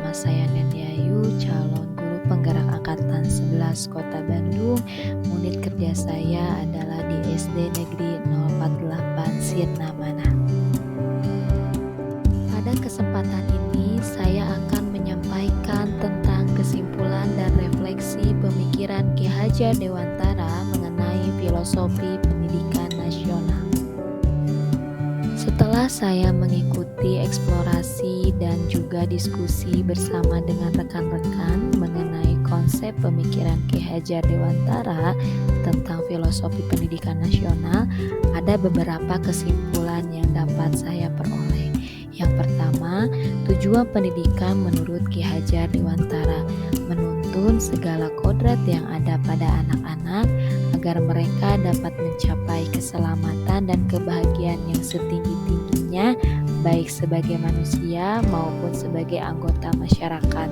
nama saya Nendyayu, calon guru penggerak angkatan 11 Kota Bandung. Unit kerja saya adalah di SD Negeri 048 Sirna Mana. Pada kesempatan ini saya akan menyampaikan tentang kesimpulan dan refleksi pemikiran Ki Hajar Dewantara mengenai filosofi pendidikan nasional. Setelah saya mengikuti eksplorasi dan juga diskusi bersama dengan rekan-rekan mengenai konsep pemikiran Ki Hajar Dewantara tentang filosofi pendidikan nasional, ada beberapa kesimpulan yang dapat saya peroleh. Yang pertama, tujuan pendidikan menurut Ki Hajar Dewantara menuntun segala kodrat yang ada pada anak-anak agar mereka dapat mencapai keselamatan dan kebahagiaan yang setinggi-tingginya, baik sebagai manusia maupun sebagai anggota masyarakat.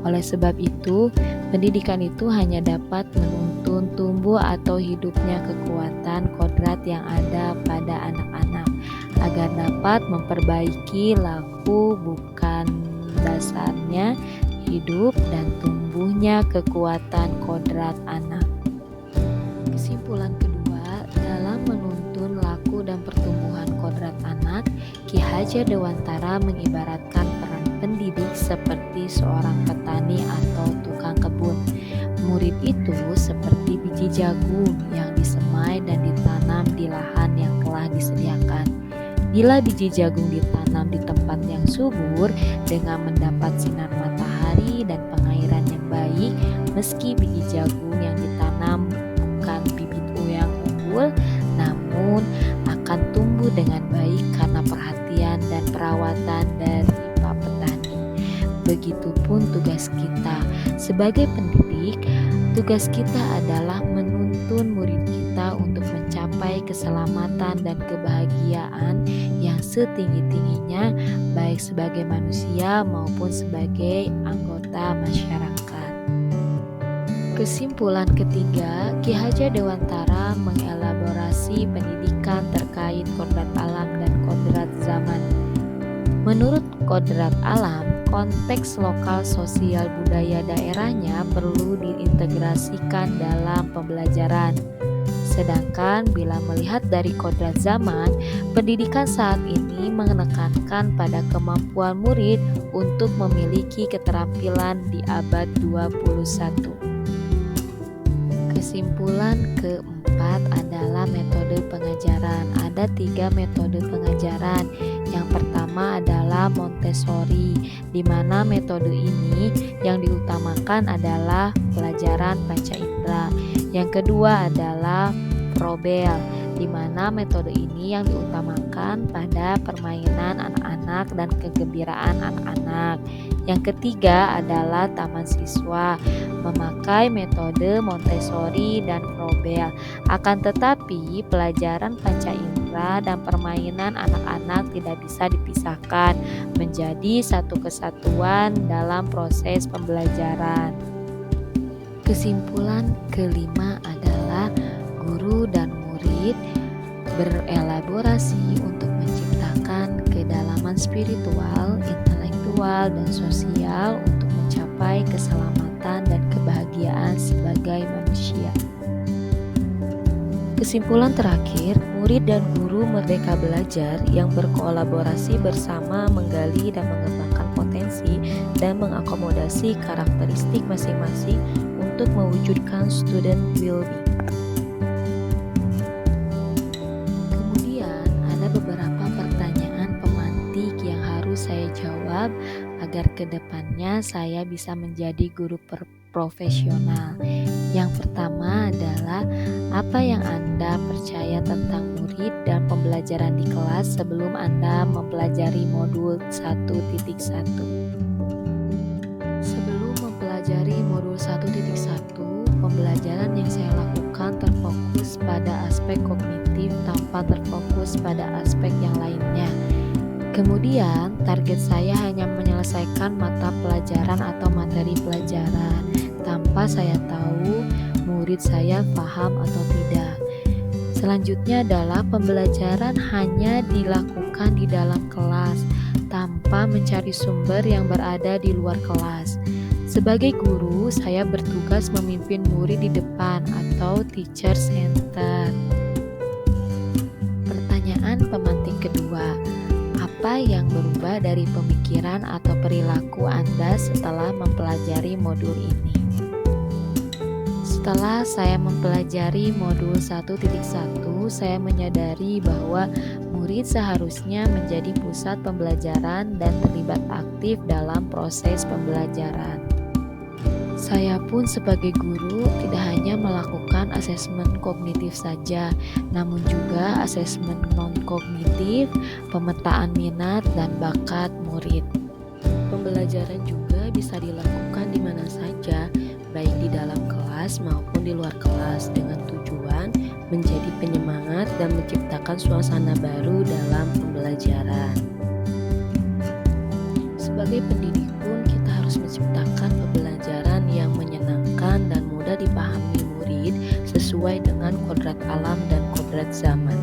Oleh sebab itu, pendidikan itu hanya dapat menuntun tumbuh atau hidupnya kekuatan kodrat yang ada pada anak-anak, agar dapat memperbaiki laku bukan dasarnya hidup dan tumbuhnya kekuatan kodrat anak. Kesimpulan kedua, dalam menuntun laku dan pertumbuhan kodrat anak, Ki Hajar Dewantara mengibaratkan peran pendidik seperti seorang petani atau tukang kebun. Murid itu seperti biji jagung yang disemai dan ditanam di lahan yang telah disediakan. Bila biji jagung ditanam di tempat yang subur dengan mendapat sinar matahari dan pengairan yang baik, meski biji jagung yang ditanam bukan bibit yang unggul, namun akan tumbuh dengan baik karena perhatian dan perawatan dari Pak Petani. Begitupun tugas kita sebagai pendidik, tugas kita adalah menuntun murid kita untuk mencapai keselamatan dan kebahagiaan yang setinggi-tingginya, baik sebagai manusia maupun sebagai anggota masyarakat. Kesimpulan ketiga, Ki Hajar Dewantara mengelaborasi pendidikan terkait kodrat alam dan kodrat zaman. Menurut kodrat alam, konteks lokal sosial budaya daerahnya perlu diintegrasikan dalam pembelajaran. Sedangkan bila melihat dari kodrat zaman, pendidikan saat ini menekankan pada kemampuan murid untuk memiliki keterampilan di abad 21. Kesimpulan keempat adalah metode pengajaran. Ada 3 metode pengajaran. Yang pertama adalah Montessori, di mana metode ini yang diutamakan adalah pelajaran panca indera. Yang kedua adalah Froebel, di mana metode ini yang diutamakan pada permainan anak-anak dan kegembiraan anak-anak. Yang ketiga adalah taman siswa, memakai metode Montessori dan Froebel. Akan tetapi, pelajaran panca indera dan permainan anak-anak tidak bisa dipisahkan menjadi satu kesatuan dalam proses pembelajaran. Kesimpulan kelima adalah guru dan murid berelaborasi untuk menciptakan kedalaman spiritual, intelektual, dan sosial untuk mencapai keselamatan dan kebahagiaan sebagai manusia. Kesimpulan terakhir, murid dan guru merdeka belajar yang berkolaborasi bersama menggali dan mengembangkan potensi dan mengakomodasi karakteristik masing-masing untuk mewujudkan student well-being. Kemudian ada beberapa pertanyaan pemantik yang harus saya jawab agar kedepannya saya bisa menjadi guru profesional. Yang pertama adalah, apa yang Anda percaya tentang murid dan pembelajaran di kelas sebelum Anda mempelajari modul 1.1? Sebelum mempelajari modul 1.1, pembelajaran yang saya lakukan terfokus pada aspek kognitif tanpa terfokus pada aspek yang lainnya. Kemudian, target saya hanya menyelesaikan mata pelajaran atau materi pelajaran tanpa saya tahu murid saya paham atau tidak. Selanjutnya adalah pembelajaran hanya dilakukan di dalam kelas tanpa mencari sumber yang berada di luar kelas. Sebagai guru, saya bertugas memimpin murid di depan atau teacher center. Pertanyaan pemantik kedua, apa yang berubah dari pemikiran atau perilaku Anda setelah mempelajari modul ini? Setelah saya mempelajari modul 1.1, saya menyadari bahwa murid seharusnya menjadi pusat pembelajaran dan terlibat aktif dalam proses pembelajaran. Saya pun sebagai guru tidak hanya melakukan asesmen kognitif saja, namun juga asesmen non-kognitif, pemetaan minat dan bakat murid. Pembelajaran juga bisa dilakukan di mana saja, baik di dalam kelas maupun di luar kelas, dengan tujuan menjadi penyemangat dan menciptakan suasana baru dalam pembelajaran. Sebagai pendidik pun kita harus menciptakan pembelajaran yang menyenangkan dan mudah dipahami murid sesuai dengan kodrat alam dan kodrat zaman.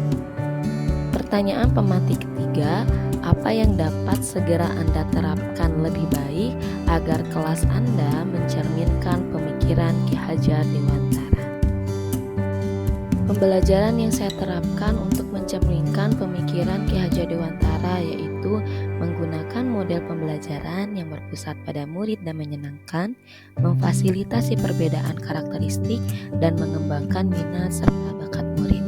Pertanyaan pemantik ketiga, apa yang dapat segera Anda terapkan lebih baik agar kelas Anda mencerminkan pemikiran Ki Hajar Dewantara? Pembelajaran yang saya terapkan untuk mencerminkan pemikiran Ki Hajar Dewantara yaitu menggunakan model pembelajaran yang berpusat pada murid dan menyenangkan, memfasilitasi perbedaan karakteristik, dan mengembangkan minat serta bakat murid.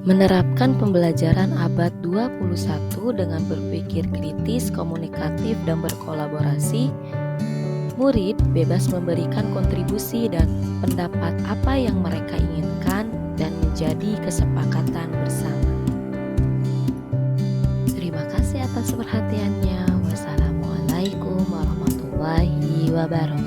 Menerapkan pembelajaran abad 21 dengan berpikir kritis, komunikatif, dan berkolaborasi, murid bebas memberikan kontribusi dan pendapat apa yang mereka inginkan dan menjadi kesepakatan bersama. Terima kasih atas perhatiannya. Wassalamualaikum warahmatullahi wabarakatuh.